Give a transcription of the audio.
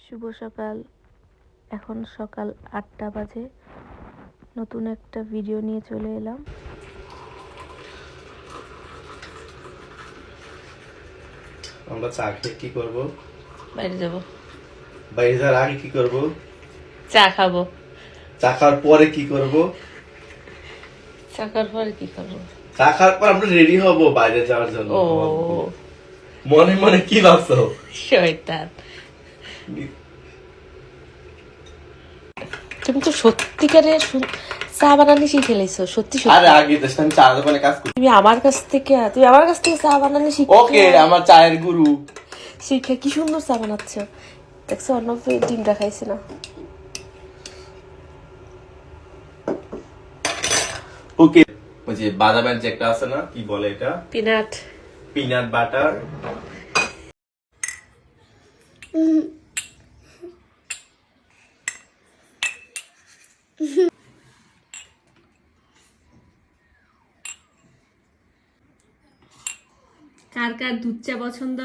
শুভ সকাল। এখন সকাল 8টা বাজে। নতুন একটা ভিডিও নিয়ে চলে এলাম। আমরা চা খেয়ে কি করব? বাইরে যাব। বাইরে যাওয়ার আগে কি করব? চা খাবো। চা খাওয়ার পরে কি করব? চা খাওয়ার পরে কি করবো? চা খাওয়ার পর আমরা রেডি হব বাইরে যাওয়ার জন্য। ও মনে মনে কি ভাবছো? শয়তান। তুমি তো সত্যিকারের চা বানানি শিখে লেছো। সত্যি সত্যি। আরে আগে তো আমি চা দোকানে কাজ করি। তুমি আমার কাছ থেকে চা বানানি শিখে। ওকে, আমার চায়ের গুরু। শিখে কি সুন্দর চা বানাচ্ছো। দেখছো অন্য ডিমটা খাইছে না। ওকে, ওই যে বাদামের যে একটা আছে না, কি বলে এটা? Peanut butter. কার কার দুধ চা পছন্দ?